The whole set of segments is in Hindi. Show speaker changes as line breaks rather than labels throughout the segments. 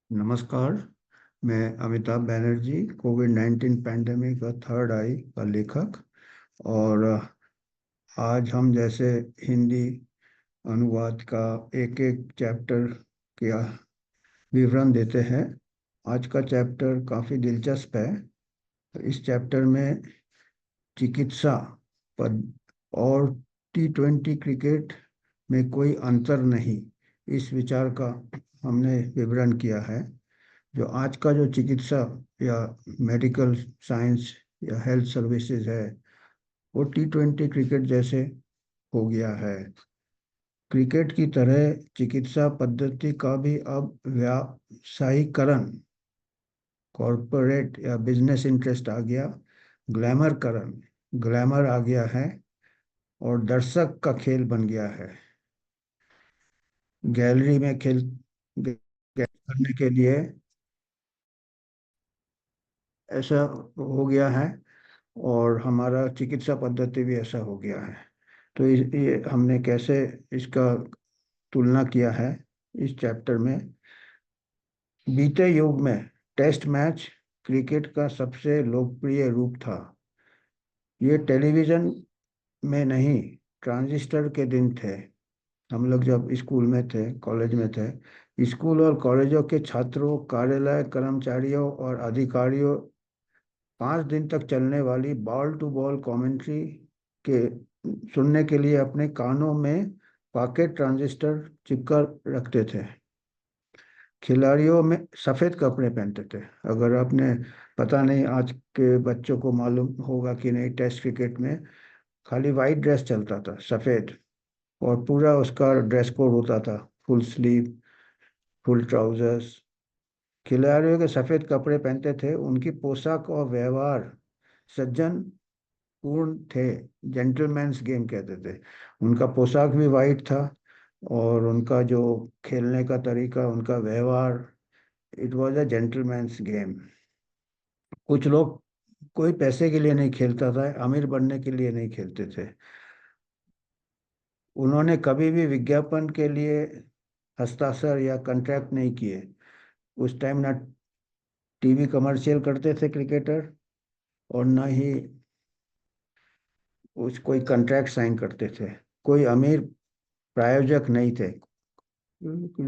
नमस्कार। मैं अमिताभ बैनर्जी, कोविड-19 पैंडेमिक का थर्ड आई का लेखक। और आज हम जैसे हिंदी अनुवाद का एक एक चैप्टर का विवरण देते हैं। आज का चैप्टर काफ़ी दिलचस्प है। इस चैप्टर में चिकित्सा पद और T20 क्रिकेट में कोई अंतर नहीं, इस विचार का हमने विवरण किया है। जो आज का जो चिकित्सा या मेडिकल साइंस या हेल्थ सर्विसेज है, वो T20 क्रिकेट जैसे हो गया है। क्रिकेट की तरह चिकित्सा पद्धति का भी अब व्यावसायीकरण, कॉरपोरेट या बिजनेस इंटरेस्ट आ गया, ग्लैमरकरण, ग्लैमर आ गया है और दर्शक का खेल बन गया है। गैलरी में खेल करने के लिए ऐसा हो गया है और हमारा चिकित्सा पद्धति भी ऐसा हो गया है। तो ये हमने कैसे इसका तुलना किया है इस चैप्टर में। बीते युग में टेस्ट मैच क्रिकेट का सबसे लोकप्रिय रूप था। ये टेलीविज़न में नहीं, ट्रांजिस्टर के दिन थे। हम लोग जब स्कूल में थे, कॉलेज में थे, स्कूल और कॉलेजों के छात्रों, कार्यालय कर्मचारियों और अधिकारियों 5 दिन तक चलने वाली बॉल टू बॉल कमेंट्री के सुनने के लिए अपने कानों में पॉकेट ट्रांजिस्टर चिपका रखते थे। खिलाड़ियों में सफ़ेद कपड़े पहनते थे। अगर आपने, पता नहीं आज के बच्चों को मालूम होगा कि नहीं, टेस्ट क्रिकेट में खाली वाइट ड्रेस चलता था, सफ़ेद, और पूरा उसका ड्रेस कोड होता था, फुल स्लीव, फुल ट्राउजर्स। खिलाड़ियों के सफ़ेद कपड़े पहनते थे, उनकी पोशाक और व्यवहार सज्जन पूर्ण थे, जेंटलमैन्स गेम कहते थे। उनका पोशाक भी वाइट था और उनका जो खेलने का तरीका, उनका व्यवहार, it was a gentleman's game. कुछ लोग, कोई पैसे के लिए नहीं खेलता था, अमीर बनने के लिए नहीं खेलते थे। उन्होंने कभी भी विज्ञापन के लिए हस्ताक्षर या कॉन्ट्रैक्ट नहीं किए। उस टाइम ना टीवी कमर्शियल करते थे क्रिकेटर, और ना ही उस कोई कॉन्ट्रैक्ट साइन करते थे। कोई अमीर प्रायोजक नहीं थे,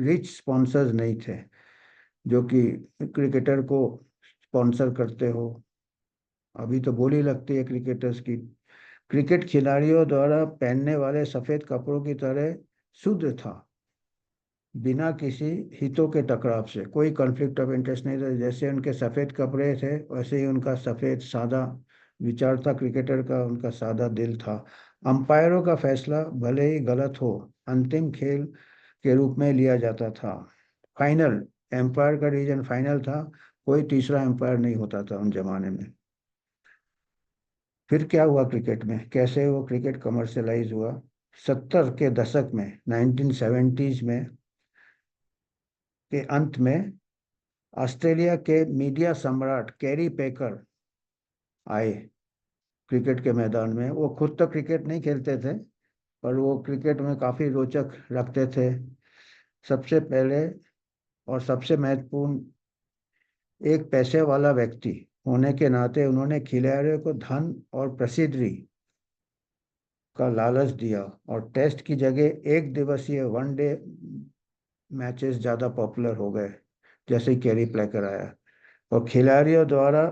रिच स्पॉन्सर्स नहीं थे जो कि क्रिकेटर को स्पॉन्सर करते हो। अभी तो बोली लगती है क्रिकेटर्स की। क्रिकेट खिलाड़ियों द्वारा पहनने वाले सफेद कपड़ों की तरह शुद्ध था, बिना किसी हितों के टकराव से। कोई कॉन्फ्लिक्ट ऑफ इंटरेस्ट नहीं था। जैसे उनके सफेद कपड़े थे, वैसे ही उनका सफेद सादा विचार था क्रिकेटर का, उनका सादा दिल था। अंपायरों का फैसला भले ही गलत हो, अंतिम खेल के रूप में लिया जाता था। फाइनल, एम्पायर का रीजन फाइनल था। कोई तीसरा एम्पायर नहीं होता था उन जमाने में। फिर क्या हुआ क्रिकेट में, कैसे वो क्रिकेट कमर्शलाइज हुआ? 70 के दशक में, 1970s में के अंत में ऑस्ट्रेलिया के मीडिया सम्राट कैरी पेकर आए क्रिकेट के मैदान में। वो खुद तो क्रिकेट नहीं खेलते थे, पर वो क्रिकेट में काफ़ी रोचक रखते थे। सबसे पहले और सबसे महत्वपूर्ण, एक पैसे वाला व्यक्ति होने के नाते उन्होंने खिलाड़ियों को धन और प्रसिद्धि का लालच दिया और टेस्ट की जगह एक दिवसीय वनडे मैचेस ज़्यादा पॉपुलर हो गए जैसे ही कैरी प्लेकर आया। और खिलाड़ियों द्वारा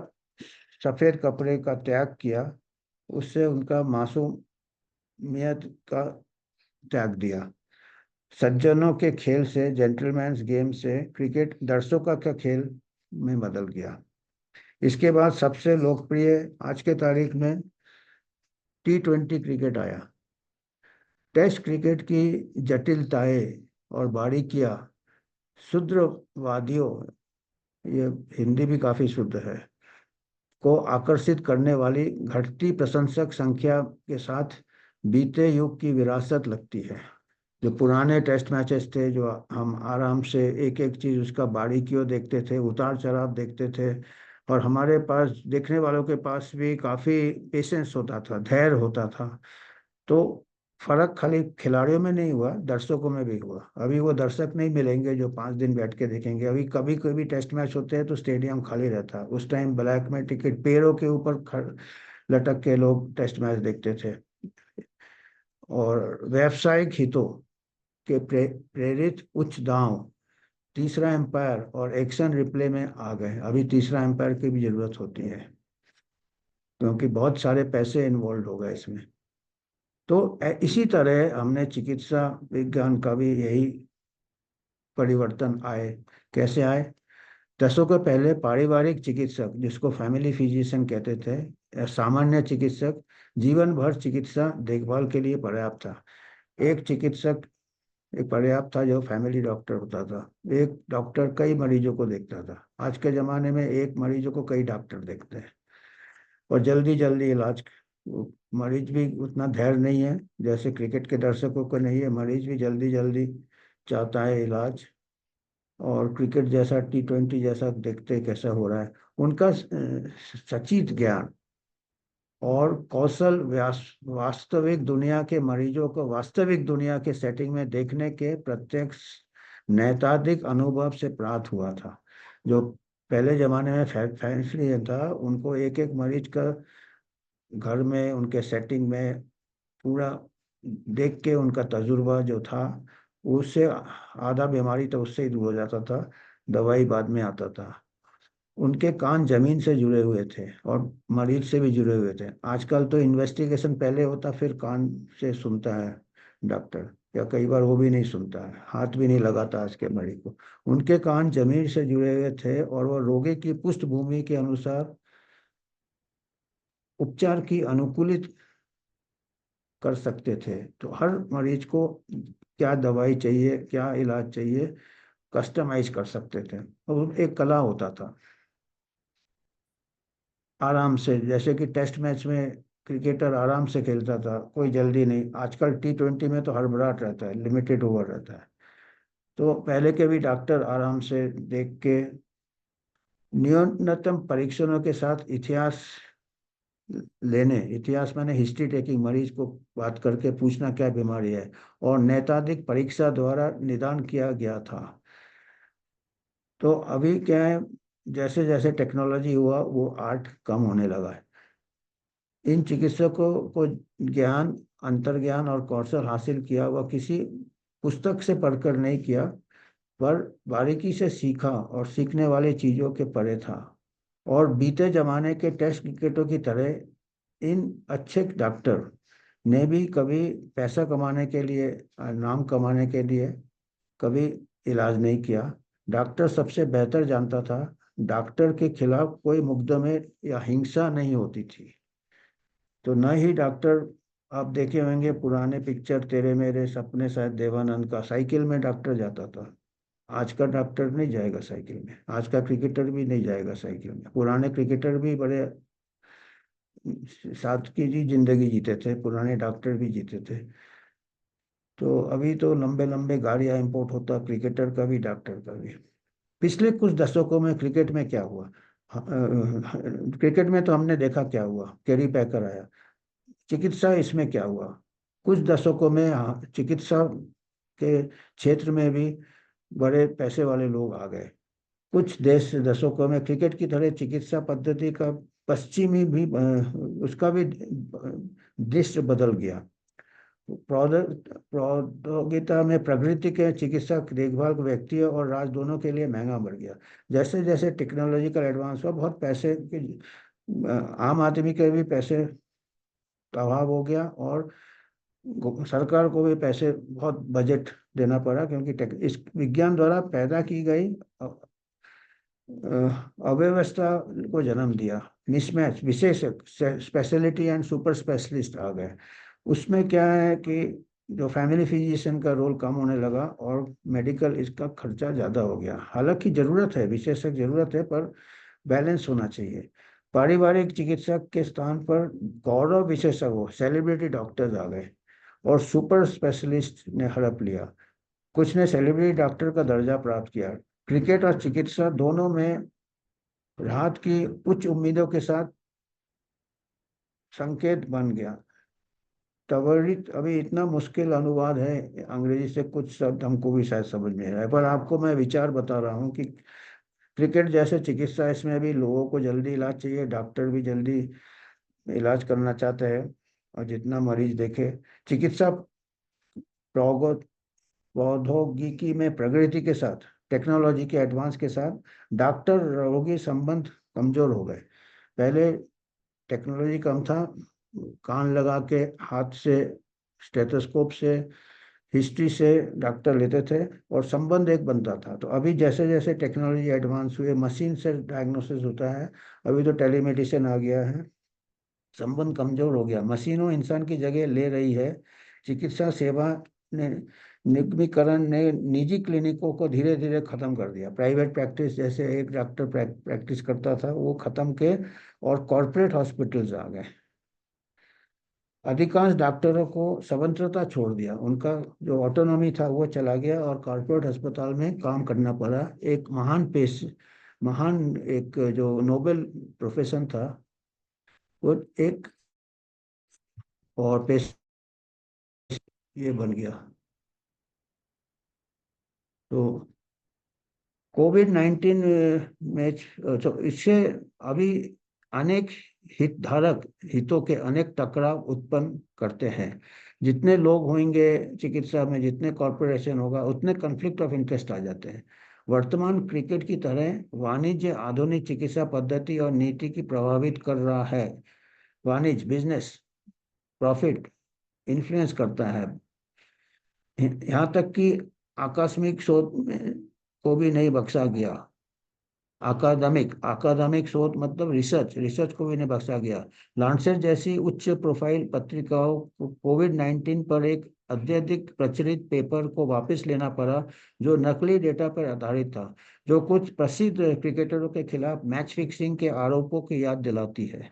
सफ़ेद कपड़े का त्याग किया, उससे उनका मासूमियत का त्याग दिया। सज्जनों के खेल से, जेंटलमैन्स गेम से क्रिकेट दर्शकों का खेल में बदल गया। इसके बाद सबसे लोकप्रिय आज के तारीख में T20 क्रिकेट आया। टेस्ट क्रिकेट की जटिलताएं और बारीकियां शुद्रवादियों, ये हिंदी भी काफी शुद्ध है, को आकर्षित करने वाली घटती प्रशंसक संख्या के साथ बीते युग की विरासत लगती है। जो पुराने टेस्ट मैचेस थे, जो हम आराम से एक एक चीज उसका बारीकियों देखते थे, उतार चढ़ाव देखते थे, और हमारे पास, देखने वालों के पास भी काफी पेशेंस होता था, धैर्य होता था। तो फर्क खाली खिलाड़ियों में नहीं हुआ, दर्शकों में भी हुआ। अभी वो दर्शक नहीं मिलेंगे जो 5 दिन बैठ के देखेंगे। अभी कभी कभी टेस्ट मैच होते हैं तो स्टेडियम खाली रहता है। उस टाइम ब्लैक में टिकट पैरों के ऊपर लटक के लोग टेस्ट मैच देखते थे। और व्यावसायिक हितों के प्रेरित उच्च दांव, तीसरा एम्पायर और एक्शन रिप्ले में आ गए। अभी तीसरा एम्पायर की भी जरूरत होती है क्योंकि बहुत सारे पैसे इन्वॉल्व हो गए इसमें। तो इसी तरह हमने चिकित्सा विज्ञान का भी यही परिवर्तन आए। कैसे आए? दशकों पहले पारिवारिक चिकित्सक, जिसको फैमिली फिजिशियन कहते थे, या सामान्य चिकित्सक, जीवन भर चिकित्सा देखभाल के लिए पर्याप्त था। एक चिकित्सक एक पर्याप्त था जो फैमिली डॉक्टर होता था। एक डॉक्टर कई मरीजों को देखता था। आज के जमाने में एक मरीजों को कई डॉक्टर देखते हैं और जल्दी जल्दी इलाज। मरीज भी उतना धैर्य नहीं है जैसे क्रिकेट के दर्शकों को नहीं है। मरीज भी जल्दी जल्दी चाहता है इलाज। और क्रिकेट जैसा T20 जैसा देखते हैं कैसा हो रहा है। उनका सचित ज्ञान और कौशल वास्तविक दुनिया के मरीजों को वास्तविक दुनिया के सेटिंग में देखने के प्रत्यक्ष नैदानिक अनुभव से प्राप्त हुआ था। जो पहले जमाने में फैसले था, उनको एक एक मरीज का घर में उनके सेटिंग में पूरा देख के उनका तजुर्बा जो था, उससे आधा बीमारी तो उससे ही दूर हो जाता था। दवाई बाद में आता था। उनके कान जमीन से जुड़े हुए थे और मरीज से भी जुड़े हुए थे। आजकल तो इन्वेस्टिगेशन पहले होता फिर कान से सुनता है डॉक्टर, या कई बार वो भी नहीं सुनता है, हाथ भी नहीं लगाता आज के मरीज को। उनके कान जमीन से जुड़े हुए थे और वो रोगी की पृष्ठभूमि के अनुसार उपचार की अनुकूलित कर सकते थे। तो हर मरीज को क्या दवाई चाहिए, क्या इलाज चाहिए, कस्टमाइज कर सकते थे। और एक कला होता था। आराम से, जैसे कि टेस्ट मैच में क्रिकेटर आराम से खेलता था, कोई जल्दी नहीं। आजकल T20 में तो हड़बड़ाहट रहता है, लिमिटेड ओवर रहता है। तो पहले के भी डॉक्टर आराम से देख के न्यूनतम परीक्षणों के साथ इतिहास माने हिस्ट्री टेकिंग, मरीज को बात करके पूछना क्या बीमारी है, और नैदानिक परीक्षा द्वारा निदान किया गया था। तो अभी क्या है, जैसे जैसे टेक्नोलॉजी हुआ वो आर्ट कम होने लगा है। इन चिकित्सकों को ज्ञान, अंतर्ज्ञान और कौशल हासिल किया हुआ किसी पुस्तक से पढ़कर नहीं किया, पर बारीकी से सीखा और सीखने वाली चीजों के परे था। और बीते जमाने के टेस्ट क्रिकेटों की तरह इन अच्छे डॉक्टर ने भी कभी पैसा कमाने के लिए, नाम कमाने के लिए कभी इलाज नहीं किया। डॉक्टर सबसे बेहतर जानता था डॉक्टर के खिलाफ कोई मुकदमे या हिंसा नहीं होती थी। तो न ही डॉक्टर, आप देखे होंगे पुराने पिक्चर तेरे मेरे सपने, शायद देवानंद का, साइकिल में डॉक्टर जाता था। आज का डॉक्टर नहीं जाएगा साइकिल में, आज का क्रिकेटर भी नहीं जाएगा साइकिल में। पुराने क्रिकेटर भी बड़े सादगी जी जिंदगी जीते थे, पुराने डॉक्टर भी जीते थे। तो अभी तो लंबे लंबे गाड़ियां इंपोर्ट होता, क्रिकेटर का भी डॉक्टर का भी। पिछले कुछ दशकों में क्रिकेट में क्या हुआ? क्रिकेट में तो हमने देखा क्या हुआ, कैरी पैकर आया। चिकित्सा इसमें क्या हुआ? कुछ दशकों में, हाँ, चिकित्सा के क्षेत्र में भी बड़े पैसे वाले लोग आ गए। कुछ देश दशकों में क्रिकेट की तरह चिकित्सा पद्धति का पश्चिमी भी उसका भी दृश्य बदल गया। प्रौद्योगिता में प्रगति के चिकित्सा देखभाल को व्यक्ति और राज्य दोनों के लिए महंगा बढ़ गया। जैसे जैसे टेक्नोलॉजिकल एडवांस हुआ, बहुत पैसे के आम आदमी के भी पैसे का अभाव हो गया। और सरकार को भी पैसे बहुत बजट देना पड़ा, क्योंकि इस विज्ञान द्वारा पैदा की गई अव्यवस्था को जन्म दिया। मिसमैच, विशेष स्पेशलिटी एंड सुपर स्पेशलिस्ट आ गए। उसमें क्या है कि जो फैमिली फिजिशियन का रोल कम होने लगा और मेडिकल इसका खर्चा ज़्यादा हो गया। हालांकि ज़रूरत है, विशेषज्ञ ज़रूरत है, पर बैलेंस होना चाहिए। पारिवारिक चिकित्सक के स्थान पर गौरव विशेषज्ञ सेलिब्रिटी डॉक्टर्स आ गए और सुपर स्पेशलिस्ट ने हड़प लिया। कुछ ने सेलिब्रिटी डॉक्टर का दर्जा प्राप्त किया। क्रिकेट और चिकित्सा दोनों में राहत की उच्च उम्मीदों के साथ संकेत बन गया। त्वरित अभी इतना मुश्किल अनुवाद है अंग्रेजी से, कुछ शब्द हमको भी शायद समझ में आए, पर आपको मैं विचार बता रहा हूँ कि क्रिकेट जैसे चिकित्सा, इसमें भी लोगों को जल्दी इलाज चाहिए, डॉक्टर भी जल्दी इलाज करना चाहते हैं और जितना मरीज देखे। चिकित्सा प्रौगो- प्रौद्योगिकी में प्रगति के साथ, टेक्नोलॉजी के एडवांस के साथ डॉक्टर रोगी संबंध कमजोर हो गए। पहले टेक्नोलॉजी कम था, कान लगा के हाथ से स्टेथोस्कोप से हिस्ट्री से डॉक्टर लेते थे और संबंध एक बनता था। तो अभी जैसे जैसे टेक्नोलॉजी एडवांस हुए, मशीन से डायग्नोसिस होता है, अभी तो टेलीमेडिसिन आ गया है, संबंध कमजोर हो गया, मशीनों इंसान की जगह ले रही है। चिकित्सा सेवा ने निगमीकरण ने निजी क्लिनिकों को धीरे धीरे खत्म कर दिया। प्राइवेट प्रैक्टिस, जैसे एक डॉक्टर प्रैक्टिस करता था, वो खत्म के और कॉरपोरेट हॉस्पिटल्स आ गए। अधिकांश डॉक्टरों को स्वतंत्रता छोड़ दिया, उनका जो ऑटोनॉमी था वो चला गया और कॉरपोरेट अस्पताल में काम करना पड़ा। एक महान एक जो नोबेल प्रोफेशन था, वो एक और पेश ये बन गया। तो कोविड 19 में तो इससे अभी अनेक हितधारक हितों के अनेक टकराव उत्पन्न करते हैं। जितने लोग होंगे चिकित्सा में, जितने कॉरपोरेशन होगा, उतने कॉन्फ्लिक्ट ऑफ इंटरेस्ट आ जाते हैं। वर्तमान क्रिकेट की तरह वाणिज्य आधुनिक चिकित्सा पद्धति और नीति की प्रभावित कर रहा है। वाणिज्य, बिजनेस, प्रॉफिट इन्फ्लुएंस करता है। यहाँ तक कि आकस्मिक शोध को भी नहीं बख्शा गया। अकादमिक शोध मतलब रिसर्च को भी नहीं बख्शा गया। लांसेट जैसी उच्च प्रोफाइल पत्रिकाओं को कोविड 19 पर एक अत्यधिक प्रचलित पेपर को वापस लेना पड़ा, जो नकली डेटा पर आधारित था, जो कुछ प्रसिद्ध क्रिकेटरों के खिलाफ मैच फिक्सिंग के आरोपों की याद दिलाती है।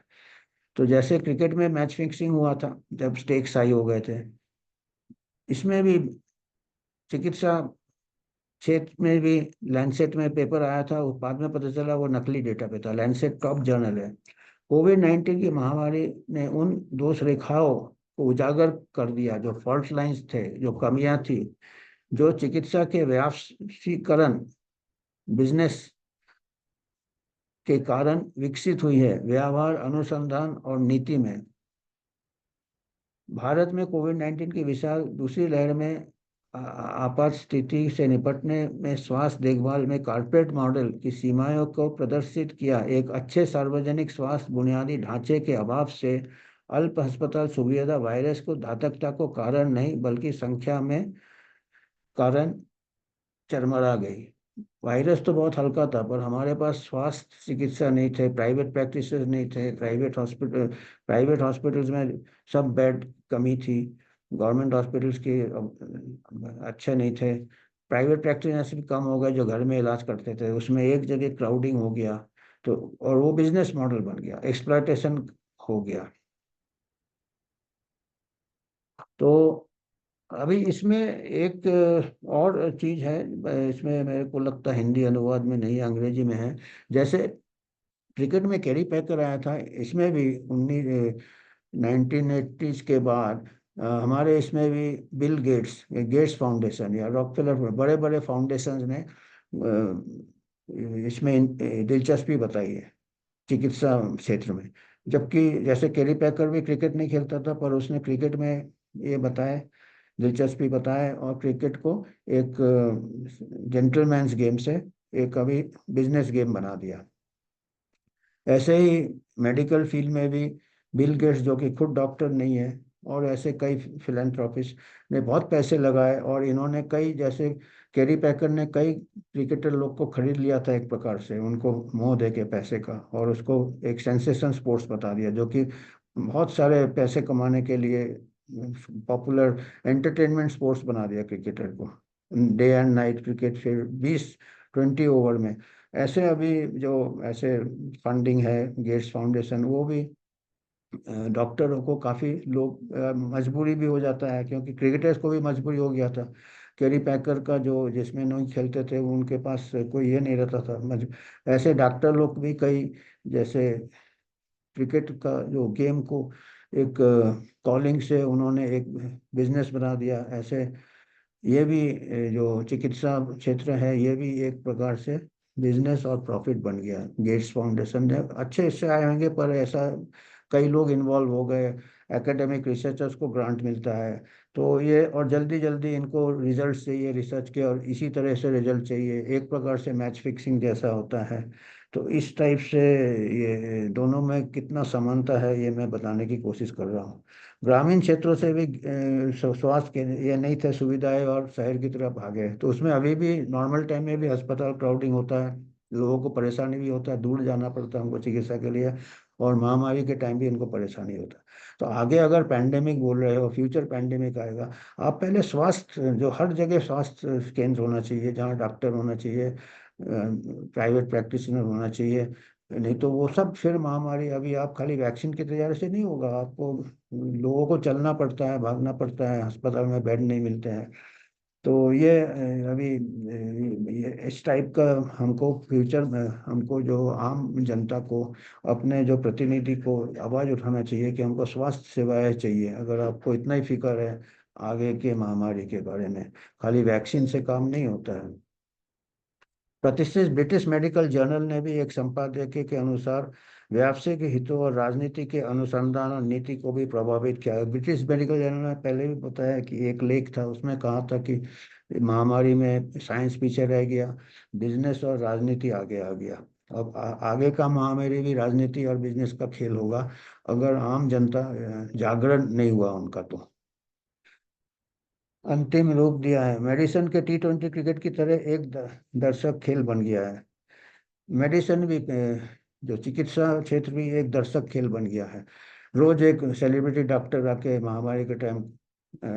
तो जैसे क्रिकेट में मैच फिक्सिंग हुआ था जब स्टेक्स हाई हो गए थे, इसमें भी चिकित्सा क्षेत्र में भी लैंसेट में पेपर आया था, उस बाद में पता चला वो नकली डेटा पे था। लैंसेट टॉप जर्नल है। कोविड 19 की महामारी ने उन दोष रेखाओं को उजागर कर दिया, जो फॉल्ट लाइंस थे, जो कमियां थी, जो चिकित्सा के व्यावसायीकरण, बिजनेस के कारण विकसित हुई है, व्यवहार, अनुसंधान और नीति में। भारत में कोविड 19 की विशाल दूसरी लहर में आपात स्थिति से निपटने में स्वास्थ्य देखभाल में कॉर्पोरेट मॉडल की सीमाओं को प्रदर्शित किया। एक अच्छे सार्वजनिक स्वास्थ्य बुनियादी ढांचे के अभाव से अल्प अस्पताल सुविधा वायरस को घातकता को कारण नहीं, बल्कि संख्या में कारण चरमरा गई। वायरस तो बहुत हल्का था, पर हमारे पास स्वास्थ्य चिकित्सा नहीं थे, प्राइवेट प्रैक्टिस नहीं थे, प्राइवेट हॉस्पिटल्स में सब बेड कमी थी, गवर्नमेंट हॉस्पिटल्स के अच्छे नहीं थे। प्राइवेट प्रैक्टिस ऐसे भी कम हो गए जो घर में इलाज करते थे, उसमें एक जगह क्राउडिंग हो गया। तो और वो बिजनेस मॉडल बन गया, एक्सप्लॉयटेशन हो गया। तो अभी इसमें एक और चीज है, इसमें मेरे को लगता है हिंदी अनुवाद में नहीं, अंग्रेजी में है। जैसे क्रिकेट में कैरी पैकर आया था, इसमें भी 1980s के बाद हमारे इसमें भी बिल गेट्स, गेट्स फाउंडेशन या रॉकफेलर, बड़े बड़े फाउंडेशन ने इसमें दिलचस्पी बताई है चिकित्सा क्षेत्र में। जबकि जैसे कैरी पैकर भी क्रिकेट नहीं खेलता था, पर उसने क्रिकेट में ये बताया, दिलचस्पी बताए और क्रिकेट को एक जेंटलमैन्स गेम से एक अभी बिजनेस गेम बना दिया। ऐसे ही मेडिकल फील्ड में भी बिल गेट्स, जो कि खुद डॉक्टर नहीं है, और ऐसे कई फिलेंथ्रोपिस्ट ने बहुत पैसे लगाए, और इन्होंने कई, जैसे कैरी पैकर ने कई क्रिकेटर लोग को खरीद लिया था एक प्रकार से, उनको मोह दे के पैसे का, और उसको एक सेंसेशन स्पोर्ट्स बता दिया, जो कि बहुत सारे पैसे कमाने के लिए पॉपुलर एंटरटेनमेंट स्पोर्ट्स बना दिया क्रिकेटर को। डे एंड नाइट क्रिकेट, फिर 20-20 ओवर में। ऐसे अभी जो ऐसे फंडिंग है, गेट्स फाउंडेशन, वो भी डॉक्टरों को काफ़ी लोग मजबूरी भी हो जाता है, क्योंकि क्रिकेटर्स को भी मजबूरी हो गया था। कैरी पैकर का जो, जिसमें नहीं खेलते थे, वो उनके पास कोई ये नहीं रहता था ऐसे डॉक्टर लोग भी कई, जैसे क्रिकेट का जो गेम को एक कॉलिंग से उन्होंने एक बिजनेस बना दिया। ऐसे ये भी जो चिकित्सा क्षेत्र है ये भी एक प्रकार से बिजनेस और प्रॉफिट बन गया। गेट्स फाउंडेशन ने अच्छे इससे आए होंगे, पर ऐसा कई लोग इन्वॉल्व हो गए, एकेडमिक रिसर्चर्स को ग्रांट मिलता है, तो ये और जल्दी जल्दी इनको रिजल्ट चाहिए रिसर्च के, और इसी तरह से रिजल्ट चाहिए, एक प्रकार से मैच फिक्सिंग जैसा होता है। तो इस टाइप से ये दोनों में कितना समानता है ये मैं बताने की कोशिश कर रहा हूँ। ग्रामीण क्षेत्रों से भी स्वास्थ्य के ये नहीं थे सुविधाएं और शहर की तरफ भागे, तो उसमें अभी भी नॉर्मल टाइम में भी अस्पताल क्राउडिंग होता है, लोगों को परेशानी भी होता है, दूर जाना पड़ता है उनको चिकित्सा के लिए, और महामारी के टाइम भी इनको परेशानी होता है। तो आगे अगर पैंडेमिक बोल रहे हो, फ्यूचर पैंडेमिक आएगा, आप पहले स्वास्थ्य, जो हर जगह स्वास्थ्य केंद्र होना चाहिए, जहाँ डॉक्टर होना चाहिए, प्राइवेट प्रैक्टिशनर होना चाहिए, नहीं तो वो सब फिर महामारी, अभी आप खाली वैक्सीन की तैयारी से नहीं होगा, आपको लोगों को चलना पड़ता है, भागना पड़ता है, अस्पताल में बेड नहीं मिलते हैं। तो ये अभी ये इस टाइप का हमको फ्यूचर में, हमको जो आम जनता को, अपने जो प्रतिनिधि को आवाज उठाना चाहिए कि हमको स्वास्थ्य सेवाएं चाहिए। अगर आपको इतना ही फिक्र है आगे के महामारी के बारे में, खाली वैक्सीन से काम नहीं होता है। प्रतिष्ठित ब्रिटिश मेडिकल जर्नल ने भी एक संपादकीय के अनुसार व्यावसायिक हितों और राजनीति के अनुसंधान और नीति को भी प्रभावित किया। ब्रिटिश मेडिकल जर्नल में पहले भी बताया कि एक लेख था, उसमें कहा था कि महामारी में साइंस पीछे रह गया, बिजनेस और राजनीति आगे आ गया। अब आगे का महामारी भी राजनीति और बिजनेस का खेल होगा, अगर आम जनता जागरण नहीं हुआ उनका तो। अंतिम रूप दिया है, मेडिसन के T20 क्रिकेट की तरह एक दर्शक खेल बन गया है। मेडिसिन भी जो चिकित्सा क्षेत्र भी एक दर्शक खेल बन गया है। रोज एक सेलिब्रिटी डॉक्टर आके महामारी के टाइम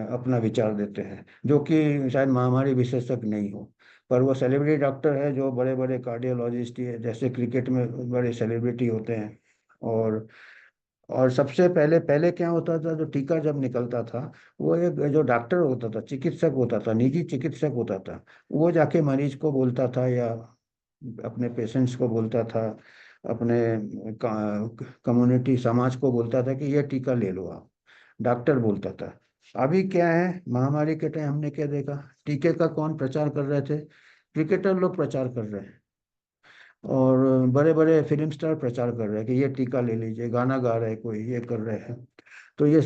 अपना विचार देते हैं, जो कि शायद महामारी विशेषज्ञ नहीं हो, पर वो सेलिब्रिटी डॉक्टर है, जो बड़े बड़े कार्डियोलॉजिस्ट ही है, जैसे क्रिकेट में बड़े सेलिब्रिटी होते हैं। और सबसे पहले पहले क्या होता था, जो टीका जब निकलता था, वो एक जो डॉक्टर होता था, चिकित्सक होता था, निजी चिकित्सक होता था, वो जाके मरीज को बोलता था या अपने पेशेंट्स को बोलता था, अपने कम्युनिटी समाज को बोलता था कि ये टीका ले लो आप, डॉक्टर बोलता था। अभी क्या है, महामारी के टाइम हमने क्या देखा, टीके का कौन प्रचार कर रहे थे, क्रिकेटर लोग प्रचार कर रहे हैं, और बड़े बड़े फिल्म स्टार प्रचार कर रहे हैं कि ये टीका ले लीजिए, गाना गा रहे हैं, कोई ये कर रहे हैं। तो ये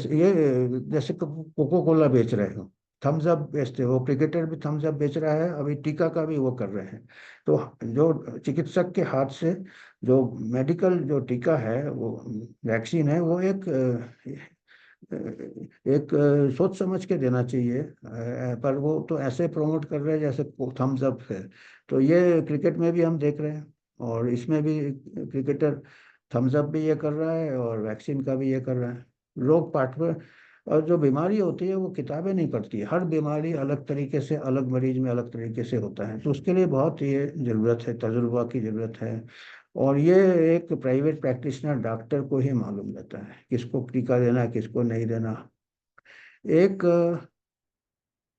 जैसे कोको कोला बेच रहे हो, थम्स अप बेचते हो, क्रिकेटर भी थम्स अप बेच रहा है, अभी टीका का भी वो कर रहे हैं। तो जो चिकित्सक के हाथ से जो मेडिकल जो टीका है, वो वैक्सीन है, वो एक सोच समझ के देना चाहिए, पर वो तो ऐसे प्रमोट कर रहे हैं जैसे थम्स अप है। तो ये क्रिकेट में भी हम देख रहे हैं, और इसमें भी क्रिकेटर थम्स अप भी ये कर रहा है और वैक्सीन का भी ये कर रहा है। लोग पाठ में, और जो बीमारी होती है वो किताबें नहीं पढ़ती है, हर बीमारी अलग तरीके से, अलग मरीज में अलग तरीके से होता है, तो उसके लिए बहुत ये जरूरत है, तजुर्बा की जरूरत है। और ये एक प्राइवेट प्रैक्टिशनर डॉक्टर को ही मालूम रहता है किसको टीका देना है, किसको नहीं देना। एक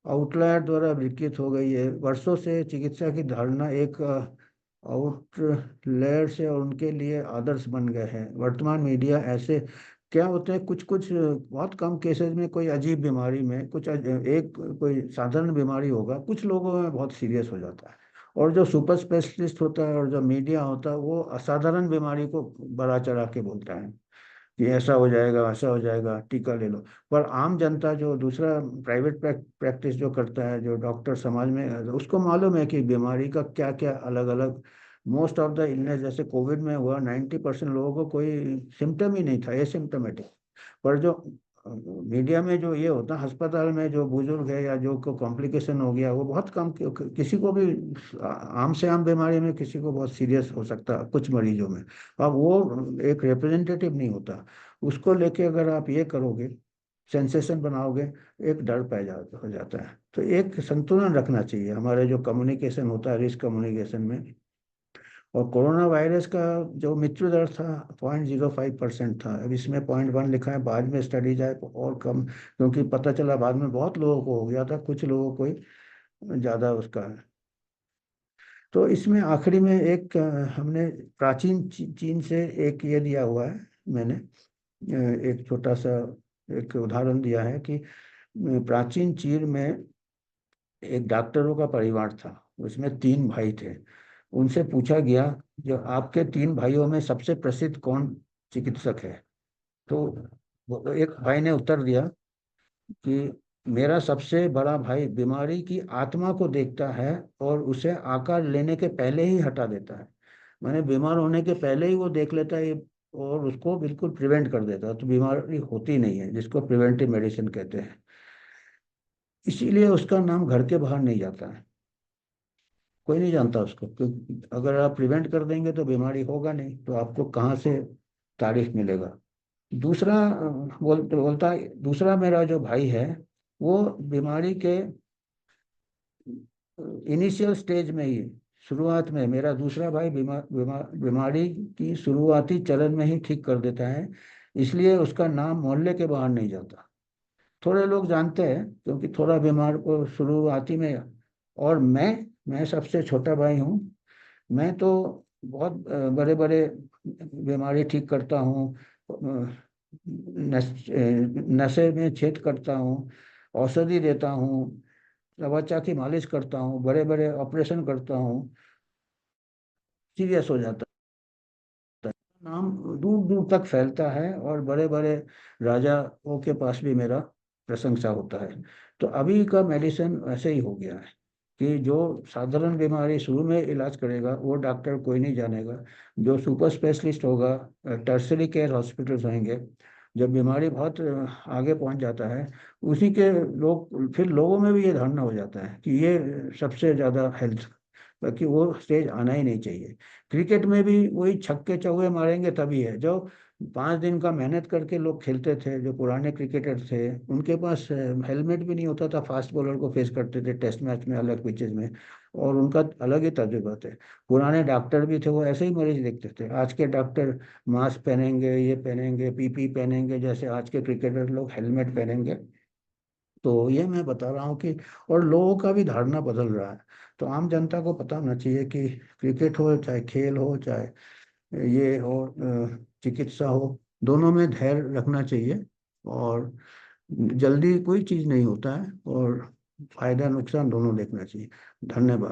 आउटलायर द्वारा विकसित हो गई है, वर्षों से चिकित्सा की धारणा एक आउटलेयर से और उनके लिए आदर्श बन गए हैं। वर्तमान मीडिया ऐसे क्या होते हैं, कुछ कुछ बहुत कम केसेस में कोई अजीब बीमारी में एक कोई साधारण बीमारी होगा, कुछ लोगों में बहुत सीरियस हो जाता है, और जो सुपर स्पेशलिस्ट होता है और जो मीडिया होता है वो असाधारण बीमारी को बढ़ा चढ़ा के बोलता है कि ऐसा हो जाएगा, ऐसा हो जाएगा, टीका ले लो। पर आम जनता जो दूसरा प्राइवेट प्रैक्टिस जो करता है, जो डॉक्टर समाज में, उसको मालूम है कि बीमारी का क्या क्या अलग अलग, मोस्ट ऑफ द इलनेस, जैसे कोविड में हुआ 90% लोगों को कोई सिम्टम ही नहीं था, एसिम्टोमेटिक। पर जो मीडिया में जो ये होता है, अस्पताल में जो बुजुर्ग है या जो को कॉम्प्लिकेशन हो गया, वो बहुत कम, किसी को भी आम से आम बीमारी में किसी को बहुत सीरियस हो सकता है कुछ मरीजों में। अब वो एक रिप्रेजेंटेटिव नहीं होता, उसको लेके अगर आप ये करोगे, सेंसेशन बनाओगे, एक डर हो जाता है। तो एक संतुलन रखना चाहिए हमारे जो कम्युनिकेशन होता है, रिस्क कम्युनिकेशन में। और कोरोना वायरस का जो मृत्यु दर था 0.05% था, अब इसमें 0.1 लिखा है, बाद में स्टडी जाए तो और कम, क्योंकि पता चला बाद में बहुत लोगों को हो गया था, कुछ लोगों को ही ज्यादा उसका है। तो इसमें आखिरी में एक हमने प्राचीन चीन से एक ये दिया हुआ है मैंने, एक छोटा सा एक उदाहरण दिया है कि प्राचीन चीन में एक डॉक्टरों का परिवार था। उसमें तीन भाई थे। उनसे पूछा गया, जो आपके तीन भाइयों में सबसे प्रसिद्ध कौन चिकित्सक है? तो एक भाई ने उत्तर दिया कि मेरा सबसे बड़ा भाई बीमारी की आत्मा को देखता है और उसे आकार लेने के पहले ही हटा देता है। मैंने बीमार होने के पहले ही वो देख लेता है और उसको बिल्कुल प्रिवेंट कर देता है, तो बीमारी होती नहीं है, जिसको प्रिवेंटिव मेडिसिन कहते हैं। इसीलिए उसका नाम घर के बाहर नहीं जाता है, कोई नहीं जानता उसको, क्योंकि अगर आप प्रिवेंट कर देंगे तो बीमारी होगा नहीं, तो आपको कहाँ से तारीफ मिलेगा। दूसरा बोलता दूसरा मेरा जो भाई है, वो बीमारी के इनिशियल स्टेज में ही, शुरुआत में, मेरा दूसरा भाई बीमारी की शुरुआती चरण में ही ठीक कर देता है। इसलिए उसका नाम मोहल्ले के बाहर नहीं जाता। थोड़े लोग जानते हैं क्योंकि थोड़ा बीमार को शुरुआती में। और मैं सबसे छोटा भाई हूँ। मैं तो बहुत बड़े बड़े बीमारी ठीक करता हूँ। नशे में छेद करता हूँ, औषधि देता हूँ, त्वचा की मालिश करता हूँ, बड़े बड़े ऑपरेशन करता हूँ। सीरियस हो जाता है, नाम दूर दूर तक फैलता है और बड़े बड़े राजाओं के पास भी मेरा प्रशंसा होता है। तो अभी का मेडिसिन ऐसे ही हो गया है कि जो साधारण बीमारी शुरू में इलाज करेगा वो डॉक्टर कोई नहीं जानेगा। जो सुपर स्पेशलिस्ट होगा, टर्शरी केयर हॉस्पिटल्स होंगे, जब बीमारी बहुत आगे पहुंच जाता है, उसी के लोग, फिर लोगों में भी ये धारणा हो जाता है कि ये सबसे ज़्यादा हेल्थ, बाकी वो स्टेज आना ही नहीं चाहिए। क्रिकेट में भी वही छक्के चौके मारेंगे तभी है। जो 5 दिन का मेहनत करके लोग खेलते थे, जो पुराने क्रिकेटर थे, उनके पास हेलमेट भी नहीं होता था, फास्ट बॉलर को फेस करते थे टेस्ट मैच में, अलग पिचेस में, और उनका अलग ही तजुर्बा थे। पुराने डॉक्टर भी थे, वो ऐसे ही मरीज देखते थे। आज के डॉक्टर मास्क पहनेंगे, ये पहनेंगे, पीपी पहनेंगे, जैसे आज के क्रिकेटर लोग हेलमेट पहनेंगे। तो ये मैं बता रहा हूँ कि, और लोगों का भी धारणा बदल रहा है। तो आम जनता को पता होना चाहिए कि क्रिकेट हो चाहे खेल हो चाहे ये हो, चिकित्सा हो, दोनों में धैर्य रखना चाहिए। और जल्दी कोई चीज़ नहीं होता है, और फायदा नुकसान दोनों देखना चाहिए। धन्यवाद।